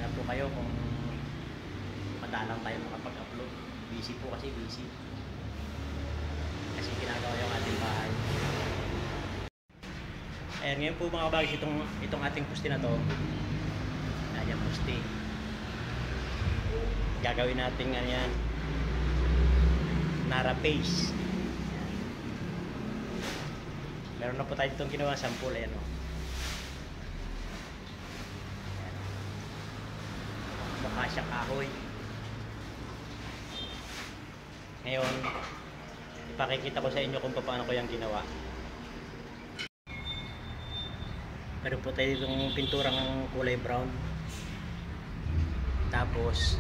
na po kayo kung madalang tayo makapag-upload. Busy po kasi, busy. Kasi ginagawa yung ating bahay. Ayan, ngayon po mga kabagis, itong ating poste na to. Ayan, poste. Gagawin natin ano yan, Nara paste. Meron na po tayo itong ginawa sample. Ayan o. Mukha siya kahoy. Ngayon, ipakikita ko sa inyo kung paano ko yung ginawa. Meron po tayo itong pinturang kulay brown. Tapos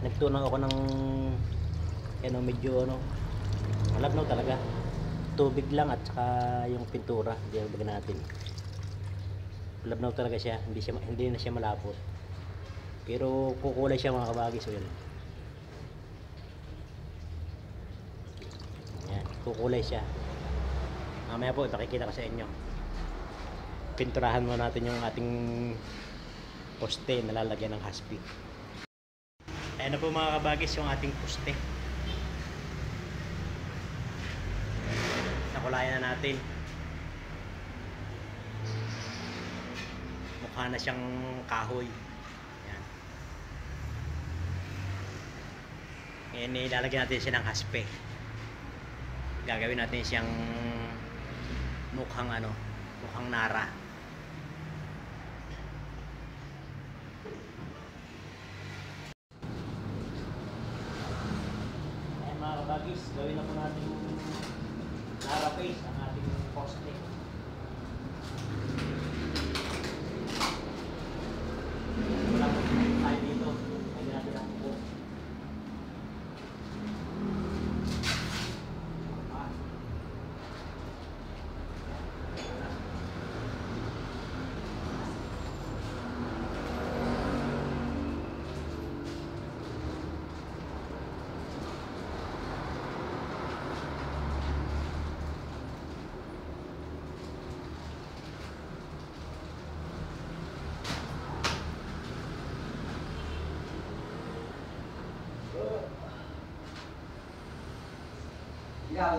nagtunaw ako ng medyo malabnaw talaga. Tubig lang at saka yung pintura, diyan natin. Malabnaw talaga siya, hindi na siya malapot. Pero kukulay siya mga kabagis. So yun. Ayan, kukulay siya. Mamaya po ipakikita ko sa inyo. Pinturahan mo natin yung ating poste na lalagyan ng haspi. Ayan na po mga kabagis yung ating poste. Nakulayan na natin. Mukha na siyang kahoy. Ayan. Ngayon ilalagyan natin siya ng haspe. Gagawin natin siyang mukhang mukhang Nara. Ayan mga kabagis, gawin na po natin Nara paste ang ating poste. Wala po tayo dito. Lagyan natin ang buko.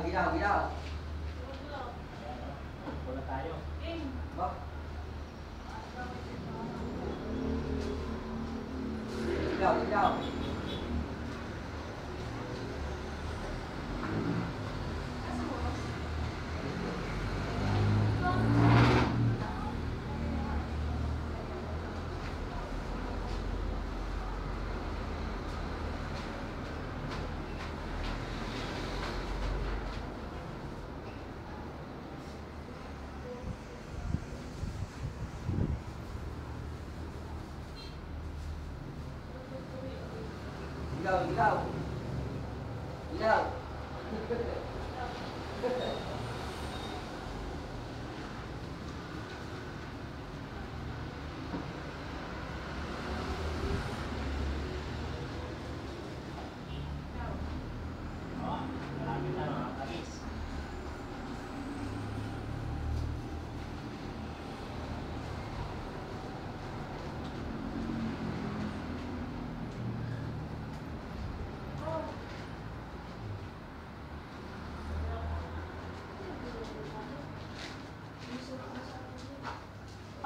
Ginaw. Wala tayo. Bak. Ginaw. Ginaw. Malapit na mga kabagis.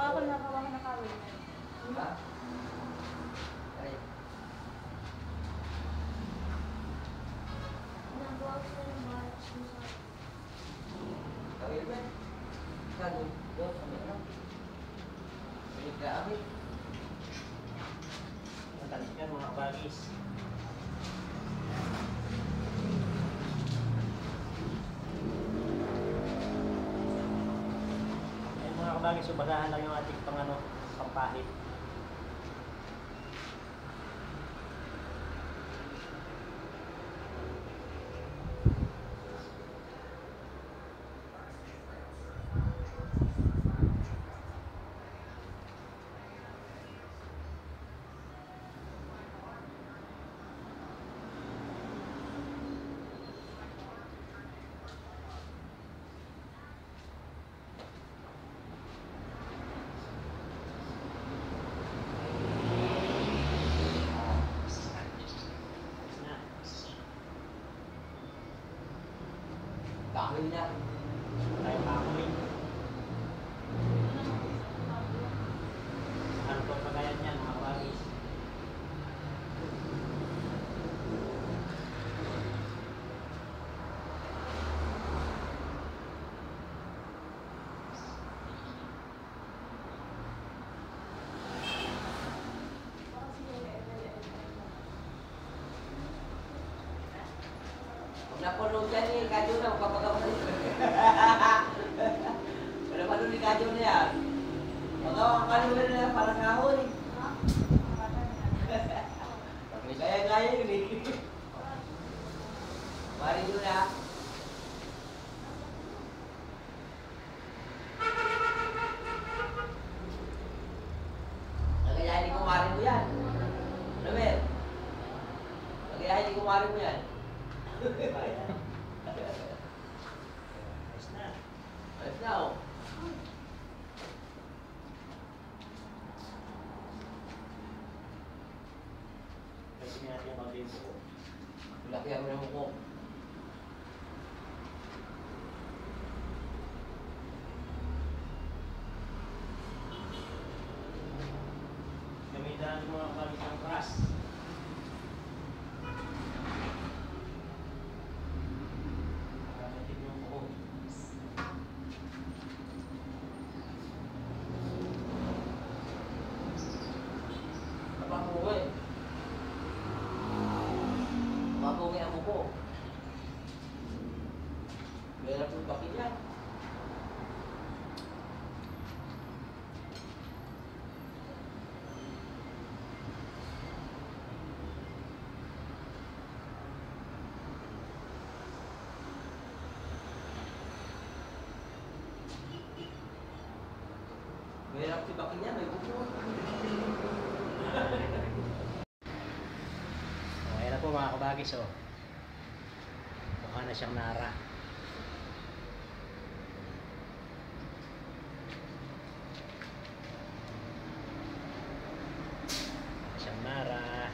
Ako nakawa na kawin. Diba? Ay. Kawin ba? Saan? Doon sa mga. May kawin. Matalis yan mga kabagis. Ayan mga kabagis, subagahan lang yung ating pampahit. kahoy na. Tayo kahoy. Ano po pagayan yan mga kabagis? Pag napanood yan ni Kadyo na, magpapagawa rin. Pag napanood ni Kadyo na yan, magawa ka nila na parang kahoy. May kaya-kaya yun eh. Marin yun na. Nagayahin ko marin mo yan. Robert, nagayahin ko marin mo yan. Ayos na. Ayos na oh. Kasi nga natin ang mga po. Laki ang naman ko. Gamitan mo ang kabagis ng brass. Gamitin mo ang buhok. Napapungi. Napapungi ang buko. Meron po bakit yan. Meron si bakit yan, may buko. O, ayan na po mga kabagis oh. Mukha na siyang nara. Siyang nara.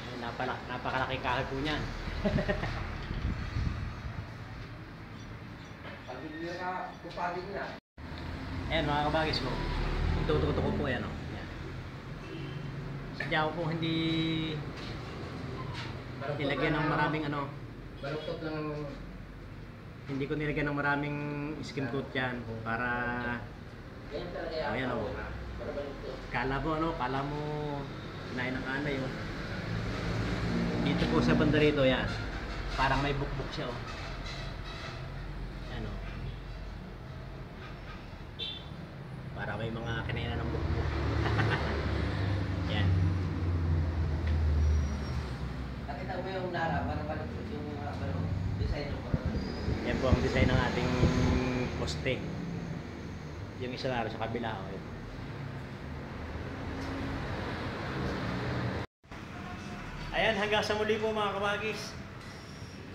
Ayun, napakalaking kahoy po niyan. Pag hindi ka kupagin na. Ayan mga kabagis ko. Itututo ko po yan o. Ayan. Sadya ko po hindi nilagyan ng maraming ano. Baluktot lang. Hindi ko nilagyan ng maraming skim coat yan para Ganyan talaga yan. Ayan, oh. Para baluktot. kala mo kinain ng anay oh. Dito po sa banda rito yan. Parang may bukbuk siya oh. Yan oh. Para may mga kinainan ng bukbuk. Yan. Nakita mo yung nara, para baluktot yung design ng para baluktot. Yan po ang design ng ating poste. Yung isa na rin sa kabila oh. Yun. Ayan, hanggang sa muli po mga kabagis.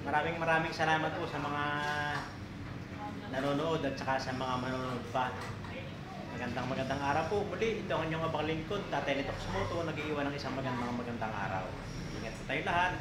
Maraming salamat po sa mga nanonood at saka sa mga manonood pa. Magandang araw po. Muli, ito ang inyong abang lingkod, Tatay Nitox Moto, nag-iiwan ng isang magandang araw. Ingat po tayo lahat.